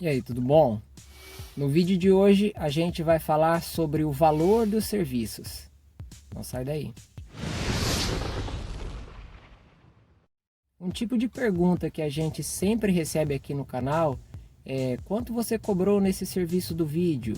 E aí, tudo bom? No vídeo de hoje a gente vai falar sobre o valor dos serviços. Não sai daí. Um tipo de pergunta que a gente sempre recebe aqui no canal é: quanto você cobrou nesse serviço do vídeo?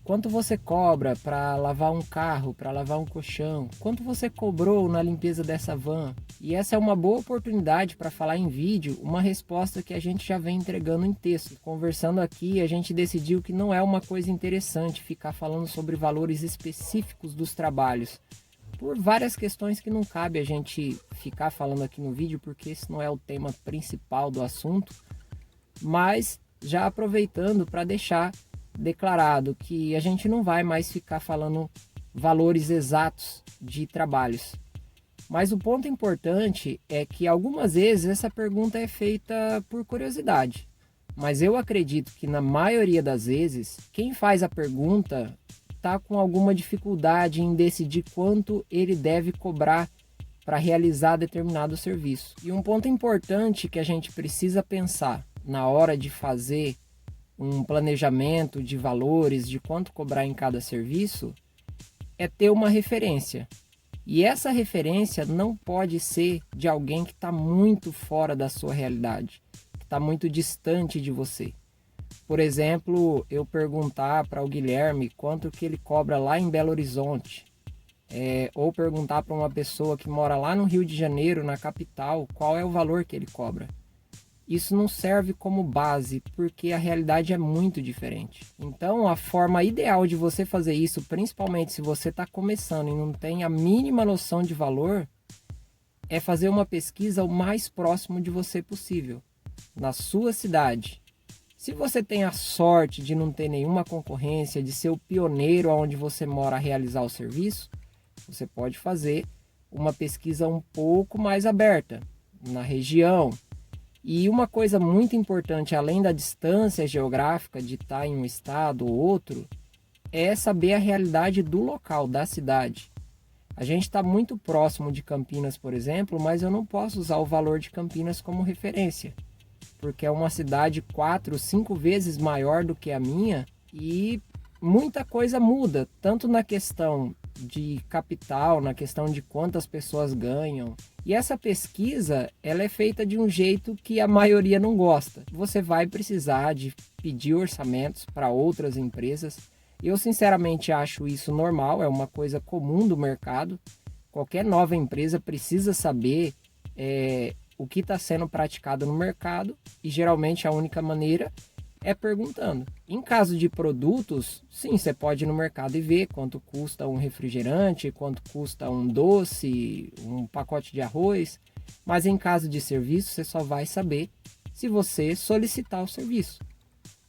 Quanto você cobra para lavar um carro, para lavar um colchão? Quanto você cobrou na limpeza dessa van? E essa é uma boa oportunidade para falar em vídeo uma resposta que a gente já vem entregando em texto. Conversando aqui, a gente decidiu que não é uma coisa interessante ficar falando sobre valores específicos dos trabalhos, por várias questões que não cabe a gente ficar falando aqui no vídeo, porque esse não é o tema principal do assunto. Mas já aproveitando para deixar declarado que a gente não vai mais ficar falando valores exatos de trabalhos. Mas o ponto importante é que algumas vezes essa pergunta é feita por curiosidade. Mas eu acredito que na maioria das vezes, quem faz a pergunta está com alguma dificuldade em decidir quanto ele deve cobrar para realizar determinado serviço. E um ponto importante que a gente precisa pensar na hora de fazer um planejamento de valores, de quanto cobrar em cada serviço, é ter uma referência. E essa referência não pode ser de alguém que está muito fora da sua realidade, que está muito distante de você. Por exemplo, eu perguntar para o Guilherme quanto que ele cobra lá em Belo Horizonte, ou perguntar para uma pessoa que mora lá no Rio de Janeiro, na capital, qual é o valor que ele cobra. Isso não serve como base, porque a realidade é muito diferente. Então, a forma ideal de você fazer isso, principalmente se você está começando e não tem a mínima noção de valor, é fazer uma pesquisa o mais próximo de você possível, na sua cidade. Se você tem a sorte de não ter nenhuma concorrência, de ser o pioneiro onde você mora a realizar o serviço, você pode fazer uma pesquisa um pouco mais aberta, na região. E uma coisa muito importante, além da distância geográfica de estar em um estado ou outro, é saber a realidade do local, da cidade. A gente está muito próximo de Campinas, por exemplo, mas eu não posso usar o valor de Campinas como referência, porque é uma cidade 4, 5 vezes maior do que a minha e muita coisa muda, tanto na questão de capital, na questão de quantas pessoas ganham. E essa pesquisa, ela é feita de um jeito que a maioria não gosta. Você vai precisar de pedir orçamentos para outras empresas. Eu sinceramente acho isso normal, é uma coisa comum do mercado. Qualquer nova empresa precisa saber o que está sendo praticado no mercado, e geralmente a única maneira é perguntando. Em caso de produtos, sim, você pode ir no mercado e ver quanto custa um refrigerante, quanto custa um doce, um pacote de arroz. Mas em caso de serviço, você só vai saber se você solicitar o serviço.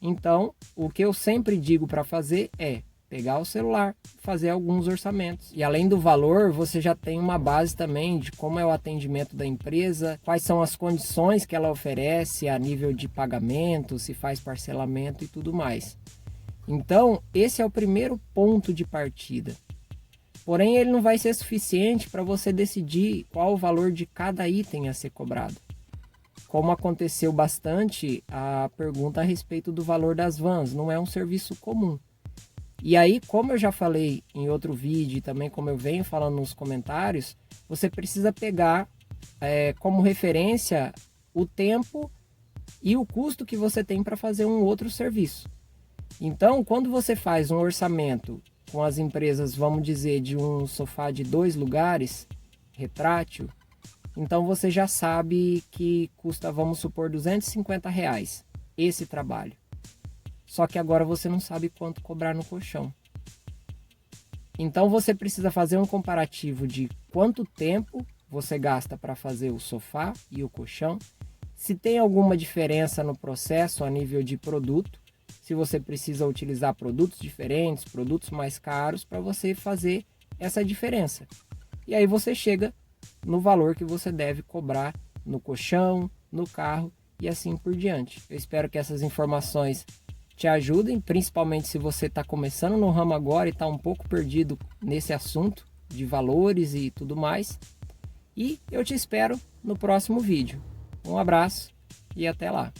Então, o que eu sempre digo para fazer é pegar o celular, fazer alguns orçamentos. E além do valor, você já tem uma base também de como é o atendimento da empresa, quais são as condições que ela oferece a nível de pagamento, se faz parcelamento e tudo mais. Então, esse é o primeiro ponto de partida. Porém, ele não vai ser suficiente para você decidir qual o valor de cada item a ser cobrado. Como aconteceu bastante a pergunta a respeito do valor das vans, não é um serviço comum. E aí, como eu já falei em outro vídeo e também como eu venho falando nos comentários, você precisa pegar como referência o tempo e o custo que você tem para fazer um outro serviço. Então, quando você faz um orçamento com as empresas, vamos dizer, de um sofá de 2 lugares, retrátil, então você já sabe que custa, vamos supor, R$ 250 esse trabalho. Só que agora você não sabe quanto cobrar no colchão. Então você precisa fazer um comparativo de quanto tempo você gasta para fazer o sofá e o colchão, se tem alguma diferença no processo a nível de produto, se você precisa utilizar produtos diferentes, produtos mais caros, para você fazer essa diferença. E aí você chega no valor que você deve cobrar no colchão, no carro e assim por diante. Eu espero que essas informações te ajudem, principalmente se você está começando no ramo agora e está um pouco perdido nesse assunto de valores e tudo mais. E eu te espero no próximo vídeo. Um abraço e até lá!